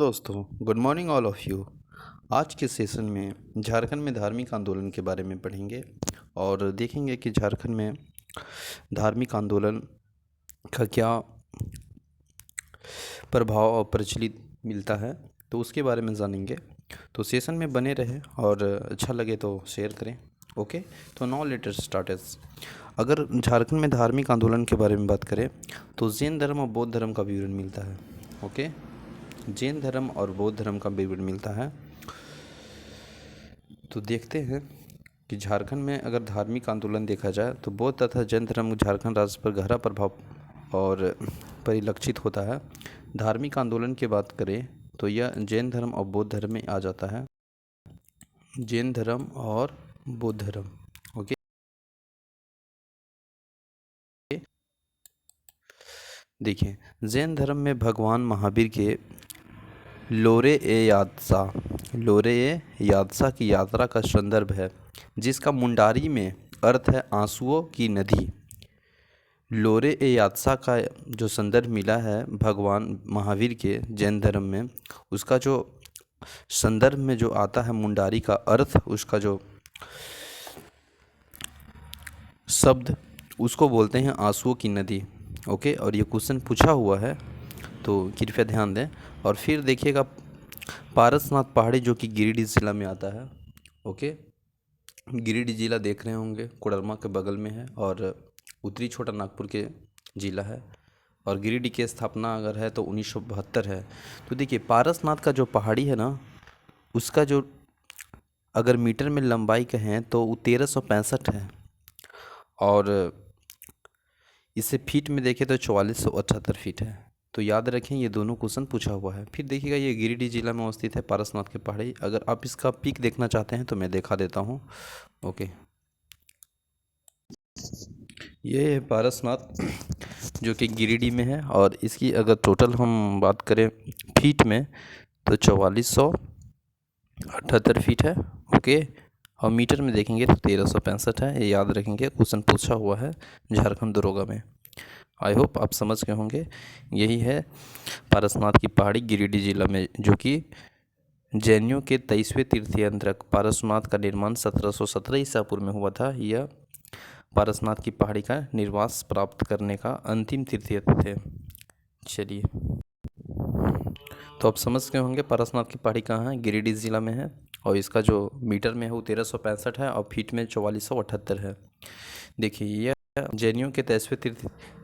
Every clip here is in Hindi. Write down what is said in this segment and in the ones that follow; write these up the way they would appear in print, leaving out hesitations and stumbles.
दोस्तों, good morning all of you. आज के सेशन में झारखंड में धार्मिक आंदोलन के बारे में पढ़ेंगे और देखेंगे कि झारखंड में धार्मिक आंदोलन का क्या प्रभाव और प्रचलित मिलता है, तो उसके बारे में जानेंगे। तो सेशन में बने रहें और अच्छा लगे तो शेयर करें। ओके, तो नाउ लेट स्टार्ट। अगर झारखंड में धार्मिक आंदोलन के बारे में बात करें तो जैन धर्म और बौद्ध धर्म का विवरण मिलता है। ओके, जैन धर्म और बौद्ध धर्म का विवरण मिलता है। तो देखते हैं कि झारखंड में अगर धार्मिक आंदोलन देखा जाए तो बौद्ध तथा जैन धर्म झारखंड राज्य पर गहरा प्रभाव और परिलक्षित होता है। धार्मिक आंदोलन की बात करें तो यह जैन धर्म और बौद्ध धर्म में आ जाता है। जैन धर्म और बौद्ध धर्म। ओके, देखिए, जैन धर्म में भगवान महावीर के लोरे ए यात्सा की यात्रा का संदर्भ है, जिसका मुंडारी में अर्थ है आंसुओं की नदी। लोरे ए यात्सा का जो संदर्भ मिला है भगवान महावीर के जैन धर्म में, उसका जो संदर्भ में जो आता है मुंडारी का अर्थ, उसका जो शब्द उसको बोलते हैं आंसुओं की नदी। ओके, और ये क्वेश्चन पूछा हुआ है तो कृपया ध्यान दें। और फिर देखिएगा पारसनाथ पहाड़ी जो कि गिरिडीह ज़िला में आता है। ओके, गिरिडीह ज़िला देख रहे होंगे, कोडरमा के बगल में है और उत्तरी छोटा नागपुर के ज़िला है। और गिरिडीह की स्थापना अगर है तो 1972 है। तो देखिए पारसनाथ का जो पहाड़ी है ना, उसका जो अगर मीटर में लंबाई कहें तो वो 1365 है और इसे फीट में देखें तो 4478 फीट है। तो याद रखें, ये दोनों क्वेश्चन पूछा हुआ है। फिर देखिएगा ये गिरिडीह जिला में अवस्थित है पारसनाथ की पहाड़ी। अगर आप इसका पीक देखना चाहते हैं तो मैं दिखा देता हूँ। ओके, ये है पारसनाथ जो कि गिरिडीह में है और इसकी अगर टोटल हम बात करें फीट में तो 4478 फीट है। ओके, और मीटर में देखेंगे तो 1365 है। ये याद रखेंगे, क्वेश्चन पूछा हुआ है झारखंड दरोगा में। आई होप आप समझ गए होंगे। यही है पारसनाथ की पहाड़ी गिरिडीह जिला में, जो कि जैनियों के 23वें तीर्थयात्री पारसनाथ का निर्माण 1717 ईसा पूर्व में हुआ था। यह पारसनाथ की पहाड़ी का निर्वास प्राप्त करने का अंतिम तीर्थयात्री थे। चलिए, तो आप समझ गए होंगे पारसनाथ की पहाड़ी कहाँ है, गिरिडीह जिला में है और इसका जो मीटर में है वो 1365 है और फीट में 4478 है। देखिए यह जैनियों के 23वें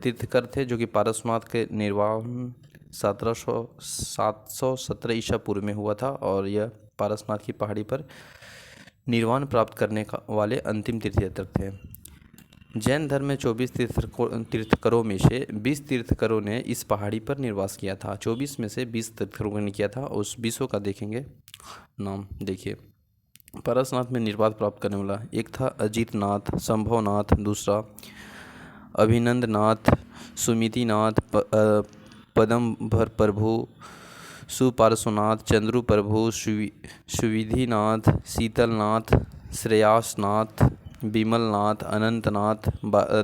तीर्थकर थे जो कि पारसनाथ के निर्वाण 717 ईसा पूर्व में हुआ था और यह पारसनाथ की पहाड़ी पर निर्वाण प्राप्त करने का वाले अंतिम तीर्थयात्री थे। जैन धर्म में 24 तीर्थकरों में से 20 तीर्थकरों ने इस पहाड़ी पर निवास किया था। 24 में से 20 तीर्थकरों ने किया था। उस 20 का देखेंगे नाम। देखिए पारसनाथ में निर्वात प्राप्त करने वाला एक था अजीतनाथ, संभवनाथ, दूसरा अभिनंदनाथ, सुमितिनाथ, पदमभर प्रभु, सुपार्श्वनाथ, चंद्रू प्रभु, सुविधिनाथ, शीतलनाथ, श्रेयासनाथ, विमलनाथ, अनंतनाथ,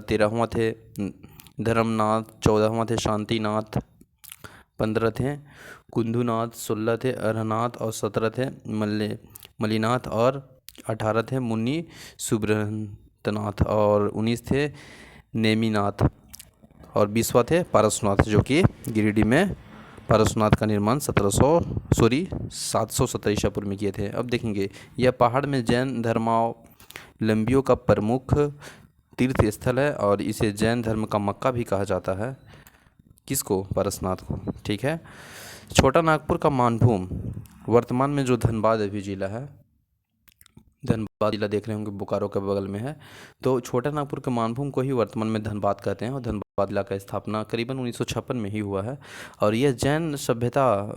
13वां थे धर्मनाथ, 14वां थे शांतिनाथ, 15 थे कुंदुनाथ, 16 थे अरहनाथ और 17 थे मलिनाथ और 18 थे मुनि सुब्रहतनाथ और 19 थे नेमिनाथ और 20वां थे पारसनाथ, जो कि गिरिडीह में पारसनाथ का निर्माण 717 ईसा पूर्व में किए थे। अब देखेंगे यह पहाड़ में जैन धर्मावलंबियों का प्रमुख तीर्थ स्थल है और इसे जैन धर्म का मक्का भी कहा जाता है। किसको? पारसनाथ को। ठीक है। छोटा नागपुर का मानभूम वर्तमान में जो धनबाद अभी जिला है, धनबाद जिला देख रहे होंगे बोकारो के बगल में है, तो छोटा नागपुर के मानभूम को ही वर्तमान में धनबाद कहते हैं और धनबाद जिला का स्थापना करीबन 1956 में ही हुआ है और यह जैन सभ्यता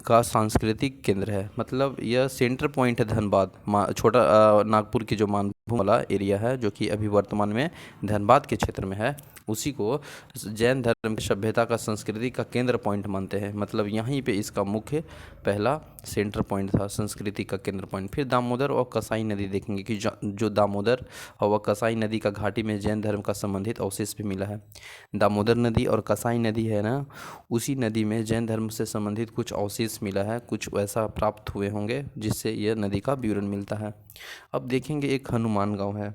का सांस्कृतिक केंद्र है। मतलब यह सेंटर पॉइंट है धनबाद, छोटा नागपुर की जो मानभूम वाला एरिया है, जो कि अभी वर्तमान में धनबाद के क्षेत्र में है। उसी को जैन धर्म की सभ्यता का संस्कृति का केंद्र पॉइंट मानते हैं। मतलब यहीं पे इसका मुख्य पहला सेंटर पॉइंट था, संस्कृति का केंद्र पॉइंट। फिर दामोदर और कसाई नदी देखेंगे कि जो दामोदर और वह कसाई नदी का घाटी में जैन धर्म का संबंधित अवशेष भी मिला है। दामोदर नदी और कसाई नदी है ना, उसी नदी में जैन धर्म से संबंधित कुछ अवशेष मिला है, कुछ वैसा प्राप्त हुए होंगे जिससे यह नदी का विवरण मिलता है। अब देखेंगे एक हनुमान गांव है।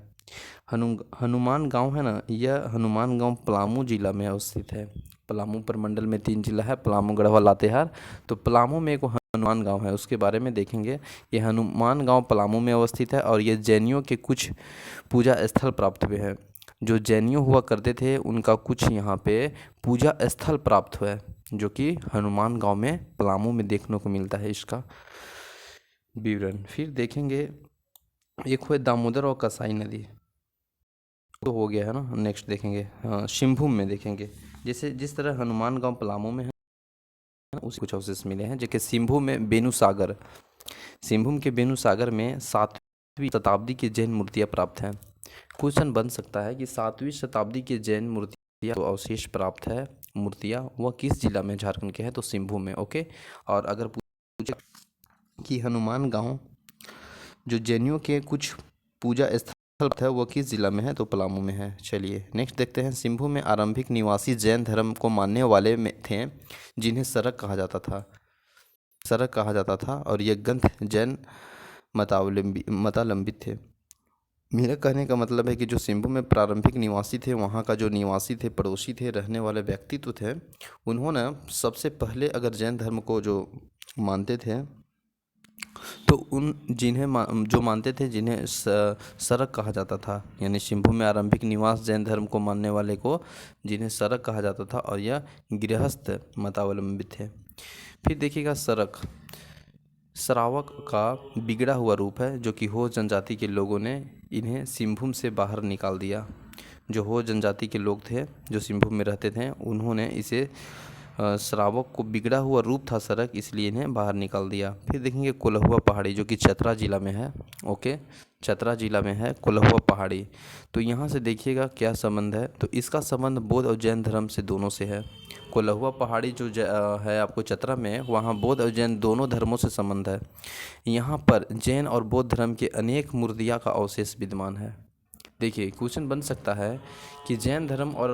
हनुमान गांव है ना, यह हनुमान गांव पलामू जिला में अवस्थित है। पलामू प्रमंडल में 3 जिला है, पलामू, गढ़वा, लातेहार। तो पलामू में एक हनुमान गांव है, उसके बारे में देखेंगे। ये हनुमान गांव पलामू में अवस्थित है और ये जैनियों के कुछ पूजा स्थल प्राप्त हुए हैं। जो जैनियों हुआ करते थे उनका कुछ यहाँ पे पूजा स्थल प्राप्त हुआ है, जो कि हनुमान गांव में पलामू में देखने को मिलता है इसका विवरण। फिर देखेंगे एक हुए दामोदर और कसाई नदी, तो हो गया है ना। नेक्स्ट देखेंगे सिंहभूम में देखेंगे। जैसे जिस तरह हनुमान गांव पलामू में है उसी कुछ अवशेष मिले हैं। जैसे सिंहभूम में बेनुसागर, सिंहभूम के बेनुसागर में 7वीं शताब्दी की जैन मूर्तियां प्राप्त हैं। क्वेश्चन बन सकता है कि 7वीं शताब्दी की जैन मूर्तियां तो अवशेष प्राप्त है, मूर्तियां वह किस जिला में, झारखंड के हैं, तो सिंहभूम में। ओके। और अगर पूछे कि हनुमान गांव जो जैनियों के कुछ पूजा स्थल है वो किस जिला में है, तो पलामू में है। चलिए नेक्स्ट देखते हैं। सिंहभूम में आरंभिक निवासी जैन धर्म को मानने वाले में थे जिन्हें सरक कहा जाता था, सरक कहा जाता था, और ये ग्रंथ जैन मतावलंबी थे। मेरा कहने का मतलब है कि जो सिंहभूम में प्रारंभिक निवासी थे, वहाँ का जो निवासी थे, पड़ोसी थे, रहने वाले व्यक्तित्व थे, उन्होंने सबसे पहले अगर जैन धर्म को जो मानते थे तो उन जो मानते थे जिन्हें सरक कहा जाता था, यानी सिंहभूम में आरंभिक निवास जैन धर्म को मानने वाले को जिन्हें सरक कहा जाता था, और यह गृहस्थ मतावलंबी थे। फिर देखिएगा सरक, श्रावक का बिगड़ा हुआ रूप है, जो कि हो जनजाति के लोगों ने इन्हें सिंहभूम से बाहर निकाल दिया। जो हो जनजाति के लोग थे जो सिंहभूम में रहते थे, उन्होंने इसे श्रावक को बिगड़ा हुआ रूप था सरक, इसलिए इन्हें बाहर निकाल दिया। फिर देखेंगे कोल्हुआ पहाड़ी, जो कि चतरा जिला में है। ओके, चतरा जिला में है कोल्हुआ पहाड़ी। तो यहाँ से देखिएगा क्या संबंध है, तो इसका संबंध बौद्ध और जैन धर्म से दोनों से है। कोल्हुआ पहाड़ी जो है आपको चतरा में, वहाँ बौद्ध और जैन दोनों धर्मों से संबंध है। यहाँ पर जैन और बौद्ध धर्म के अनेक मूर्तियाँ का अवशेष विद्यमान है। देखिए क्वेश्चन बन सकता है कि जैन धर्म और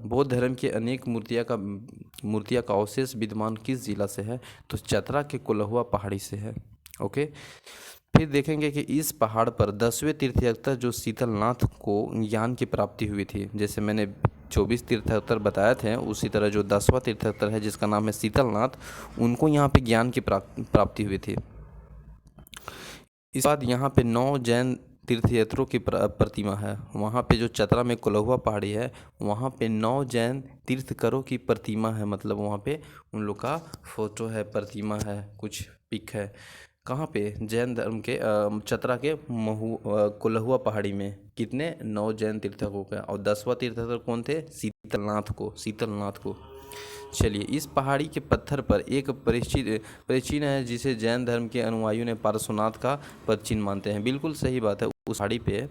बौद्ध धर्म के अनेक मूर्तियाँ का अवशेष विद्यमान किस जिला से है, तो चतरा के कोल्हुआ पहाड़ी से है। ओके। फिर देखेंगे कि इस पहाड़ पर 10वें तीर्थयात्री जो शीतलनाथ को ज्ञान की प्राप्ति हुई थी। जैसे मैंने 24 तीर्थयात्री बताए थे, उसी तरह जो 10वां तीर्थयात्री है जिसका नाम है शीतलनाथ, उनको यहाँ पे ज्ञान की प्राप्ति हुई थी। इस बाद यहाँ पे 9 जैन तीर्थयात्रियों की प्रतिमा है। वहाँ पे जो चतरा में कोल्हुआ पहाड़ी है, वहाँ पे 9 जैन तीर्थकरों की प्रतिमा है। मतलब वहाँ पे उन लोग का फोटो है, प्रतिमा है, कुछ पिक है। कहाँ पे, जैन धर्म के चतरा के कोल्हुआ पहाड़ी में। कितने, 9 जैन तीर्थकों का। और 10वां तीर्थकर कौन थे, शीतलनाथ को। चलिए, इस पहाड़ी के पत्थर पर एक परिचिन है जिसे जैन धर्म के अनुयायियों ने पार्श्वनाथ का पदचिन्ह मानते हैं। बिल्कुल सही बात है, उस पहाड़ी पे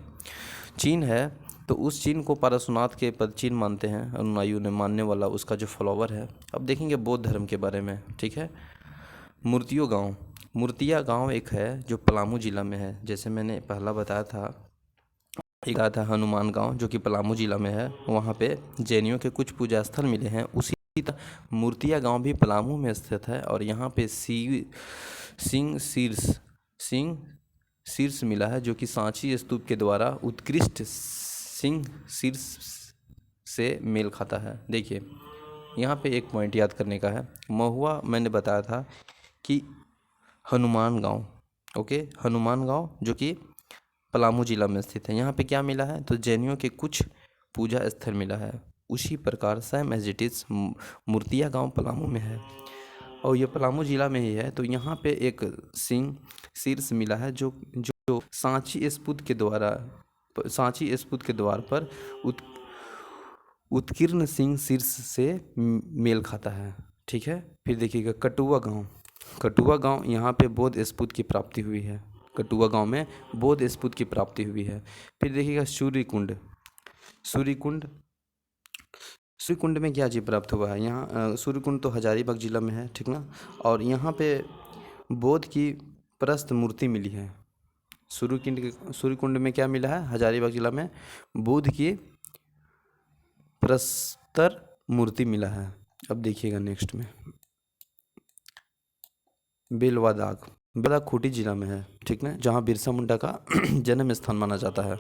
चिन्ह है, तो उस चिन्ह को पार्श्वनाथ के पदचिन्ह मानते हैं अनुयायियों ने, मानने वाला उसका जो फॉलोवर है। अब देखेंगे बौद्ध धर्म के बारे में, ठीक है। मूर्तिया गांव एक है जो पलामू जिला में है। जैसे मैंने पहला बताया था, एक आया था हनुमान गांव जो कि पलामू जिला में है, वहाँ पे जैनियों के कुछ पूजा स्थल मिले हैं। उसी तरह मूर्तिया गांव भी पलामू में स्थित है, और यहाँ पे सिंह शीर्ष मिला है, जो कि सांची स्तूप के द्वारा उत्कृष्ट सिंह शीर्ष से मेल खाता है। देखिए यहाँ पे एक पॉइंट याद करने का है। महुआ मैंने बताया था कि हनुमान गांव, ओके, हनुमान गांव जो कि पलामू जिला में स्थित है। यहाँ पे क्या मिला है, तो जैनियों के कुछ पूजा स्थल मिला है। उसी प्रकार सेम एज इट इज़ मूर्तिया गांव पलामू में है, और ये पलामू जिला में ही है। तो यहाँ पे एक सिंह शीर्ष मिला है, जो सांची स्तूप के द्वार पर उत्कीर्ण सिंह शीर्ष से मेल खाता है, ठीक है। फिर देखिएगा कटुआ गांव, यहाँ पे बौद्ध स्तूप की प्राप्ति हुई है। कटुआ गांव में बौद्ध स्तूप की प्राप्ति हुई है। फिर देखिएगा सूर्यकुंड सूर्यकुंड में क्या चीज़ प्राप्त हुआ है यहाँ? सूर्यकुंड तो हजारीबाग जिला में है, ठीक ना। और यहाँ पे बोध की प्रस्त मूर्ति मिली है। सूर्यकुंड में क्या मिला है? हजारीबाग जिला में बुद्ध की प्रस्तर मूर्ति मिला है। अब देखिएगा नेक्स्ट में बेलवा दाग खूंटी जिला में है, ठीक ना, जहाँ बिरसा मुंडा का जन्म स्थान माना जाता है,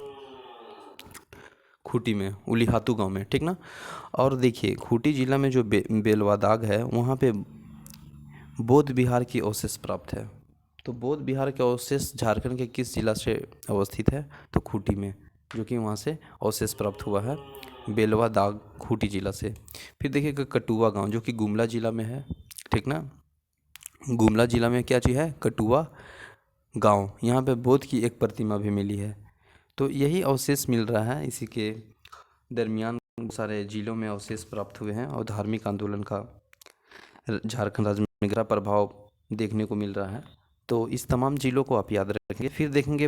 खूंटी में उलीहातू गांव में, ठीक ना। और देखिए खूंटी जिला में जो बेलवा दाग है वहाँ पे बौद्ध विहार की अवशेष प्राप्त है। तो बौद्ध विहार के अवशेष झारखंड के किस जिला से अवस्थित है? तो खूंटी में, जो कि वहाँ से अवशेष प्राप्त हुआ है बेलवा दाग खूंटी जिला से। फिर देखिएगा कटुआ गांव, जो कि गुमला जिला में है, ठीक ना। गुमला जिला में क्या चीज़ है? कटुआ गांव। यहाँ पे बौद्ध की एक प्रतिमा भी मिली है। तो यही अवशेष मिल रहा है, इसी के दरमियान सारे जिलों में अवशेष प्राप्त हुए हैं और धार्मिक आंदोलन का झारखंड राज्य में गहरा प्रभाव देखने को मिल रहा है। तो इस तमाम जिलों को आप याद रखेंगे। फिर देखेंगे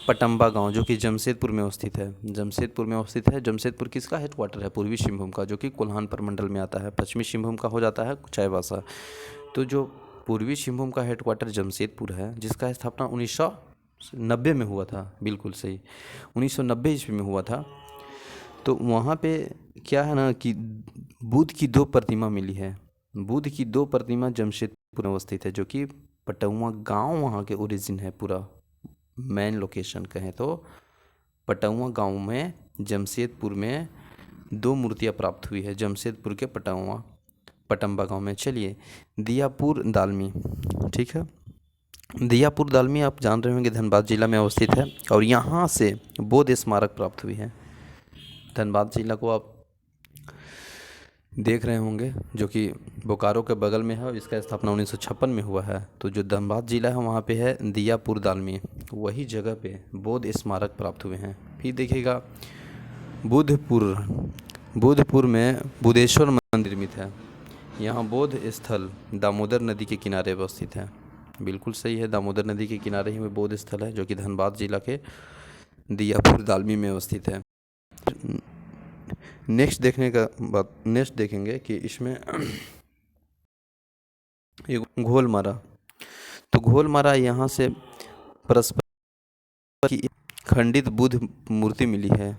पटम्बा गांव, जो कि जमशेदपुर में अवस्थित है। जमशेदपुर में अवस्थित है। जमशेदपुर किसका हेडक्वार्टर है? पूर्वी सिंहभूम का, जो कि कोल्हान प्रमंडल में आता है। पश्चिमी सिंहभूम का हो जाता है चाईबासा। तो जो पूर्वी सिंहभूम का हेडक्वार्टर जमशेदपुर है, जिसका स्थापना 1990 में हुआ था, बिल्कुल सही, 1990 ईस्वी में हुआ था। तो वहाँ पे क्या है ना कि बुद्ध की 2 प्रतिमा मिली है। बुद्ध की 2 प्रतिमा जमशेदपुर में अवस्थित है, जो कि पटौआ गांव वहाँ के ओरिजिन है। पूरा मेन लोकेशन कहें तो पटौआ गांव में जमशेदपुर में 2 मूर्तियाँ प्राप्त हुई है, जमशेदपुर के पटम्बा गांव में। चलिए दियापुर दालमी, ठीक है। दियापुर दालमी आप जान रहे होंगे धनबाद जिला में अवस्थित है और यहाँ से बौद्ध स्मारक प्राप्त हुई है। धनबाद जिला को आप देख रहे होंगे, जो कि बोकारो के बगल में है और इसका स्थापना 1956 में हुआ है। तो जो धनबाद जिला है वहाँ पे है दियापुर दालमी, वही जगह पे बौद्ध स्मारक प्राप्त हुए हैं। फिर देखिएगा बुद्धपुर में बुद्धेश्वर मंदिर निर्मित है। यहाँ बौद्ध स्थल दामोदर नदी के किनारे अवस्थित है। बिल्कुल सही है, दामोदर नदी के किनारे ही में बौद्ध स्थल है, जो कि धनबाद जिला के दियापुर दालमी में अवस्थित है। नेक्स्ट देखेंगे कि इसमें घोलमारा। तो घोलमारा यहाँ से परस्पर की खंडित बुद्ध मूर्ति मिली है।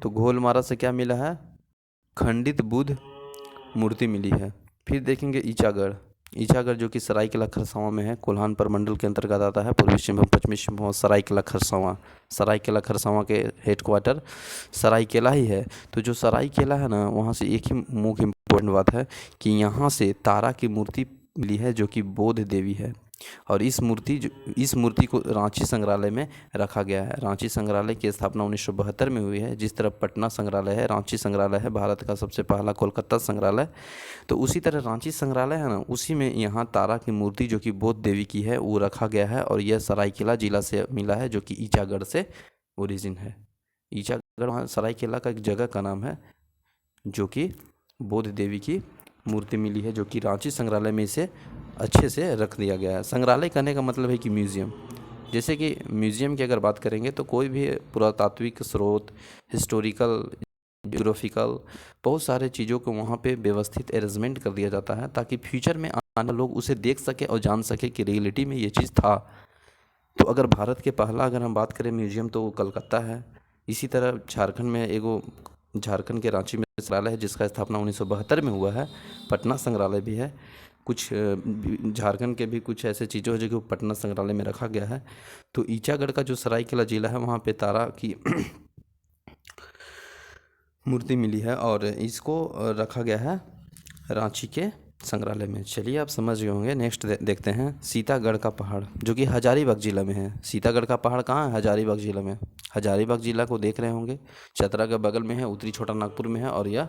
तो घोलमारा से क्या मिला है? खंडित बुद्ध मूर्ति मिली है। फिर देखेंगे ईचागढ़, जो कि सरायकेला खरसावां में है, कोल्हान प्रमंडल के अंतर्गत आता है। पूर्वी सिंहभूम, पश्चिमी सिंहभूम और सरायकेला खरसावां के हेडक्वार्टर सरायकेला ही है। तो जो सरायकेला है ना, वहाँ से एक ही मुख्य इम्पोर्टेंट बात है कि यहाँ से तारा की मूर्ति मिली है, जो कि बौद्ध देवी है। और इस मूर्ति को रांची संग्रहालय में रखा गया है। रांची संग्रहालय की स्थापना 1972 में हुई है। जिस तरह पटना संग्रहालय है, रांची संग्रहालय है भारत का सबसे पहला कोलकाता संग्रहालय, तो उसी तरह रांची संग्रहालय है ना, उसी में यहाँ तारा की मूर्ति जो कि बौद्ध देवी की है वो रखा गया है। और यह सरायकेला जिला से मिला है, जो कि ईचागढ़ से ओरिजिन है। ईचागढ़ वहाँ सरायकेला का एक जगह का नाम है, जो कि बौद्ध देवी की मूर्ति मिली है, जो कि रांची संग्रहालय में इसे अच्छे से रख दिया गया है। संग्रहालय करने का मतलब है कि म्यूज़ियम, जैसे कि म्यूज़ियम की अगर बात करेंगे तो कोई भी पुरातात्विक स्रोत, हिस्टोरिकल, ज्योग्राफिकल, बहुत सारे चीज़ों को वहाँ पे व्यवस्थित अरेंजमेंट कर दिया जाता है, ताकि फ्यूचर में आने लोग उसे देख सके और जान सके कि रियलिटी में ये चीज़ था। तो अगर भारत के पहला अगर हम बात करें म्यूज़ियम, तो वो कलकत्ता है। इसी तरह झारखंड के रांची में संग्रहालय है, जिसका स्थापना 1972 में हुआ है। पटना संग्रहालय भी है। कुछ झारखंड के भी कुछ ऐसे चीज़ों जो कि पटना संग्रहालय में रखा गया है। तो ईचागढ़ का जो सरायकेला जिला है, वहाँ पे तारा की मूर्ति मिली है और इसको रखा गया है रांची के संग्रहालय में। चलिए आप समझ गए होंगे। नेक्स्ट देखते हैं सीतागढ़ का पहाड़, जो कि हजारीबाग जिला में है। सीतागढ़ का पहाड़ कहाँ है? हजारीबाग जिला में। हजारीबाग जिला को देख रहे होंगे, चतरा के बगल में है, उत्तरी छोटा नागपुर में है। और यह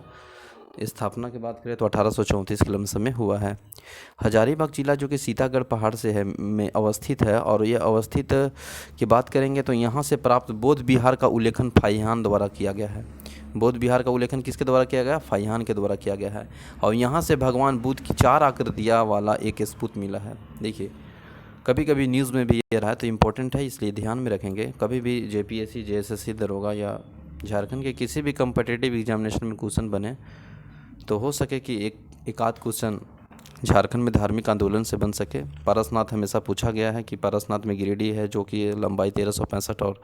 स्थापना की बात करें तो 1834 के लमसम में हुआ है। हजारीबाग जिला जो कि सीतागढ़ पहाड़ से है में अवस्थित है। और यह अवस्थित की बात करेंगे तो यहाँ से प्राप्त बौद्ध विहार का उल्लेखन फाहियान द्वारा किया गया है। बौद्ध विहार का उल्लेखन किसके द्वारा किया गया? फाहियान के द्वारा किया गया है। और यहाँ से भगवान बुद्ध की 4 आकृतियाँ वाला एक स्तूप मिला है। देखिए कभी कभी न्यूज़ में भी ये रहा है, तो इम्पोर्टेंट है, इसलिए ध्यान में रखेंगे। कभी भी JPSC, JSSC दरोगा या झारखंड के किसी भी कम्पिटिटिव एग्जामिनेशन में क्वेश्चन बने तो हो सके कि एक आध क्वेश्चन झारखंड में धार्मिक आंदोलन से बन सके। पारसनाथ हमेशा पूछा गया है कि पारसनाथ में गिरिडीह है जो कि लंबाई 1365 और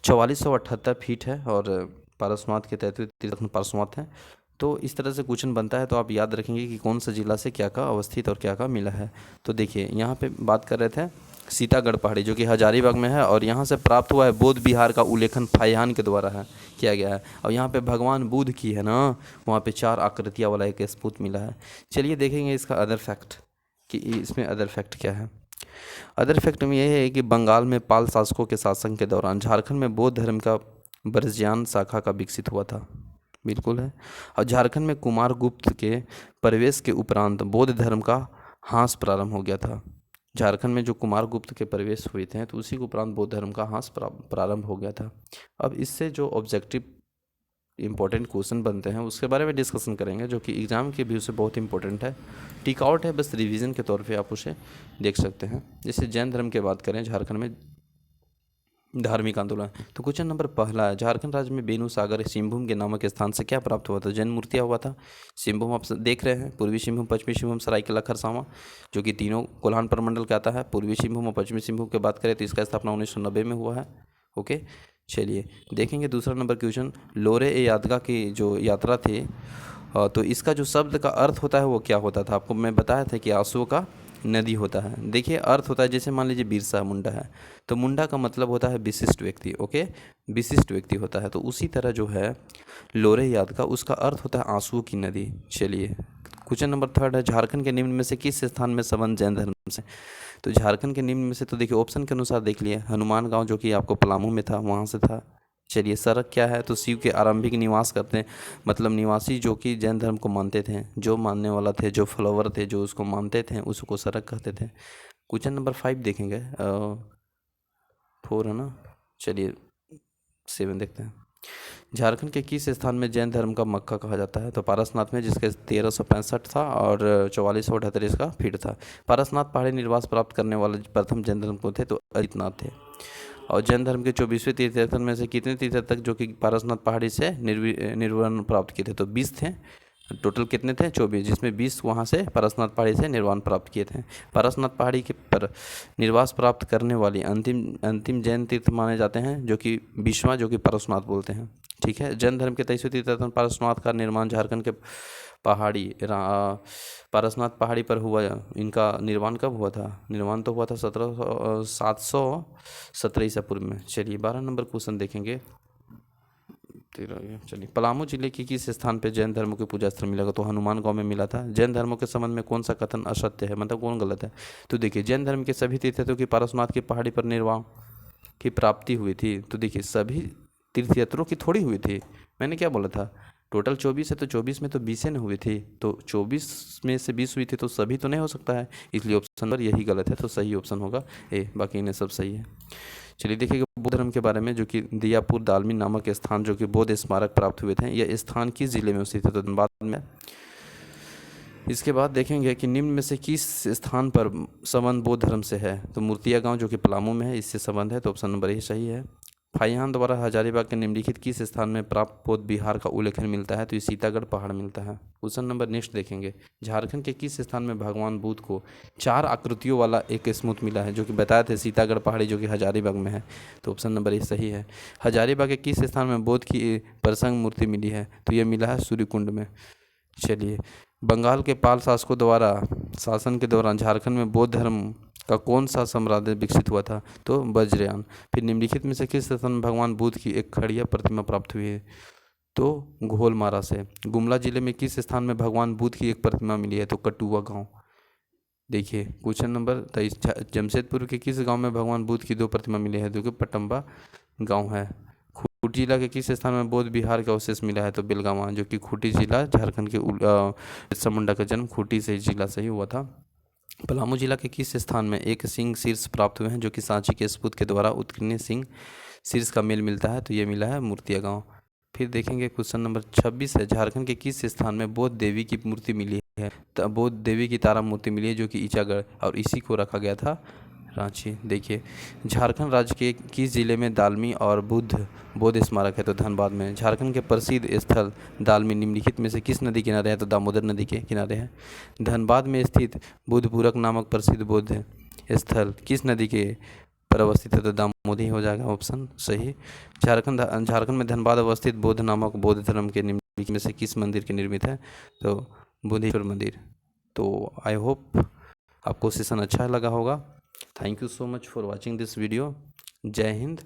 4478 फीट है, और पारसनाथ के 33 तीर्थ पारसनाथ हैं। तो इस तरह से क्वेश्चन बनता है तो आप याद रखेंगे कि कौन सा जिला से क्या का अवस्थित और क्या का मिला है। तो देखिए यहाँ पे बात कर रहे थे सीतागढ़ पहाड़ी जो कि हजारीबाग में है, और यहाँ से प्राप्त हुआ है बौद्ध विहार का उल्लेखन फाहियान के द्वारा है किया गया है। और यहाँ पे भगवान बुद्ध की है ना, वहाँ पे 4 आकृतियाँ वाला एक स्पूत मिला है। चलिए देखेंगे इसका अदर फैक्ट कि इसमें अदर फैक्ट क्या है। अदर फैक्ट में यह है कि बंगाल में पाल शासकों के शासन के दौरान झारखंड में बौद्ध धर्म का ब्रजयान शाखा का विकसित हुआ था। बिल्कुल है। और झारखंड में कुमार गुप्त के प्रवेश के उपरांत बौद्ध धर्म का ह्रास प्रारंभ हो गया था। झारखंड में जो कुमार गुप्त के प्रवेश हुए थे तो उसी के उपरांत बौद्ध धर्म का ह्रास प्रारंभ हो गया था। अब इससे जो ऑब्जेक्टिव इंपॉर्टेंट क्वेश्चन बनते हैं उसके बारे में डिस्कशन करेंगे, जो कि एग्ज़ाम के व्यू से बहुत इंपॉर्टेंट है। टिक आउट है, बस रिवीजन के तौर पे आप उसे देख सकते हैं। जैसे जैन धर्म की बात करें, झारखंड में धार्मिक आंदोलन, तो क्वेश्चन नंबर पहला है, झारखंड राज्य में बेनू सागर सिंहभूम के नामक स्थान से क्या प्राप्त हुआ था? जैन मूर्तियाँ हुआ था। सिंहभूम आप देख रहे हैं, पूर्वी सिंहभूम, पश्चिमी सिंहभूम, सरायकेला खरसावां, जो कि तीनों कोल्हान प्रमंडल का आता है। पूर्वी सिंहभूम और पश्चिमी सिंहभूम की बात करें तो इसका स्थापना 1990 में हुआ है। ओके, चलिए देखेंगे दूसरा नंबर क्वेश्चन, लोरे ए यादगा की जो यात्रा थी तो इसका जो शब्द का अर्थ होता है वो क्या होता था? आपको मैं बताया था कि आंसुओं का नदी होता है। देखिए अर्थ होता है, जैसे मान लीजिए बिरसा मुंडा है तो मुंडा का मतलब होता है विशिष्ट व्यक्ति। ओके, विशिष्ट व्यक्ति होता है। तो उसी तरह जो है लोरे याद का उसका अर्थ होता है आंसुओं की नदी। चलिए क्वेश्चन नंबर थर्ड है, झारखंड के निम्न में से किस स्थान में संबंध जैन धर्म से? तो झारखंड के निम्न में से तो देखिए ऑप्शन के अनुसार देख लिए, हनुमान गाँव जो कि आपको पलामू में था वहाँ से था। चलिए सरक क्या है, तो शिव के आरंभिक निवास करते हैं, मतलब निवासी जो कि जैन धर्म को मानते थे, जो मानने वाला थे, जो फॉलोवर थे, जो उसको मानते थे उसको सरक कहते थे। क्वेश्चन नंबर 5 देखेंगे, 4 है ना, चलिए 7 देखते हैं। झारखंड के किस स्थान में जैन धर्म का मक्का कहा जाता है? तो पारसनाथ में, जिसके 1365 था और 4478 इसका फीट था। पारसनाथ पहाड़ी निर्वास प्राप्त करने वाले प्रथम जैन धर्म को थे तो अदितनाथ थे। और जैन धर्म के 24वें तीर्थयात्री में से कितने तीर्थयात्रक जो कि पारसनाथ पहाड़ी से निर्वाण प्राप्त किए थे? तो 20 थे। टोटल कितने थे? 24, जिसमें 20 वहाँ से पारसनाथ पहाड़ी से निर्वाण प्राप्त किए थे। पारसनाथ पहाड़ी के पर निर्वास प्राप्त करने वाली अंतिम जैन तीर्थ माने जाते हैं, जो कि 20वां, जो कि पारसनाथ बोलते हैं। ठीक है, जैन धर्म के 23वें तीर्थयात्री पारसनाथ का निर्माण झारखंड के पारसनाथ पहाड़ी पर हुआ। इनका निर्माण कब हुआ था? निर्माण तो हुआ था 717 ईसा पूर्व में। चलिए 12 नंबर क्वेश्चन देखेंगे। चलिए, पलामू जिले के किस स्थान पे जैन धर्म के पूजा स्थल मिलेगा? तो हनुमान गांव में मिला था। जैन धर्मों के संबंध में कौन सा कथन असत्य है, मतलब कौन गलत है? तो देखिए जैन धर्म के सभी तीर्थयात्रियों की पारसनाथ की पहाड़ी पर निर्वाण की प्राप्ति हुई थी। तो देखिए सभी तीर्थयात्रियों की थोड़ी हुई थी, मैंने क्या बोला था? टोटल 24 है तो 24 में तो 20 न हुई थी, तो 24 में से 20 हुई थी तो सभी तो नहीं हो सकता है, इसलिए ऑप्शन नंबर यही गलत है। तो सही ऑप्शन होगा ए, बाकी इन्हें सब सही है। चलिए देखिएगा बौद्ध धर्म के बारे में, जो कि दियापुर दालमी नामक स्थान जो कि बौद्ध स्मारक प्राप्त हुए थे, यह स्थान किस जिले में स्थित है? तो धनबाद में। इसके बाद देखेंगे कि निम्न में से किस स्थान पर संबंध बौद्ध धर्म से है? तो मूर्तिया गांव जो कि पलामू में है, इससे संबंध है, तो ऑप्शन नंबर ही सही है। फाहियान द्वारा हजारीबाग के निम्नलिखित किस स्थान में प्राप्त बौद्ध विहार का उल्लेखन मिलता है? तो ये सीतागढ़ पहाड़ मिलता है। क्वेश्चन नंबर नेक्स्ट देखेंगे, झारखंड के किस स्थान में भगवान बुद्ध को 4 आकृतियों वाला एक स्मूथ मिला है? जो कि बताया थे सीतागढ़ पहाड़ी जो कि हजारीबाग में है, तो ऑप्शन नंबर ये सही है। हजारीबाग के किस स्थान में बौद्ध की प्रसंग मूर्ति मिली है? तो ये मिला है सूर्यकुंड में। चलिए, बंगाल के पाल शासकों द्वारा शासन के दौरान झारखंड में बौद्ध धर्म का कौन सा साम्राज्य विकसित हुआ था? तो वज्रयान। फिर निम्नलिखित में से किस स्थान में भगवान बुद्ध की एक खड़िया प्रतिमा प्राप्त हुई है? तो घोलमारा से। गुमला जिले में किस स्थान में भगवान बुद्ध की एक प्रतिमा मिली है? तो कटुआ गांव। देखिए क्वेश्चन नंबर 23, जमशेदपुर के किस गांव में भगवान बुद्ध की 2 प्रतिमा मिली है? जो कि पटम्बा गाँव है। खूंटी जिला के किस स्थान में बौद्ध विहार का अवशेष मिला है? तो बेलगामा, जो कि खूंटी जिला झारखंड के बिरसा मुंडा का जन्म खूंटी से जिला से ही हुआ था। पलामू जिला के किस स्थान में एक सिंह शीर्ष प्राप्त हुए हैं? जो कि सांची के सपूत के द्वारा उत्कीर्ण सिंह शीर्ष का मेल मिलता है, तो ये मिला है मूर्तिया गाँव। फिर देखेंगे क्वेश्चन नंबर 26 है, झारखंड के किस स्थान में बौद्ध देवी की मूर्ति मिली है? तो बौद्ध देवी की तारा मूर्ति मिली है, जो कि ईचागढ़, और इसी को रखा गया था रांची। देखिए, झारखंड राज्य के किस जिले में दालमी और बुद्ध बौद्ध स्मारक है? तो धनबाद में। झारखंड के प्रसिद्ध स्थल दालमी निम्नलिखित में से किस नदी किनारे है? तो दामोदर नदी के किनारे है। धनबाद में स्थित बुद्धपूरक नामक प्रसिद्ध बौद्ध स्थल किस नदी के पर अवस्थित है? तो दामोदर हो जाएगा ऑप्शन सही। झारखंड में धनबाद अवस्थित बौद्ध नामक बौद्ध धर्म के निम्नलिखित में से किस मंदिर के निर्मित है? तो बुद्धेश्वर मंदिर। तो आई होप आपको सेशन अच्छा लगा होगा। Thank you so much for watching this video. जय हिंद।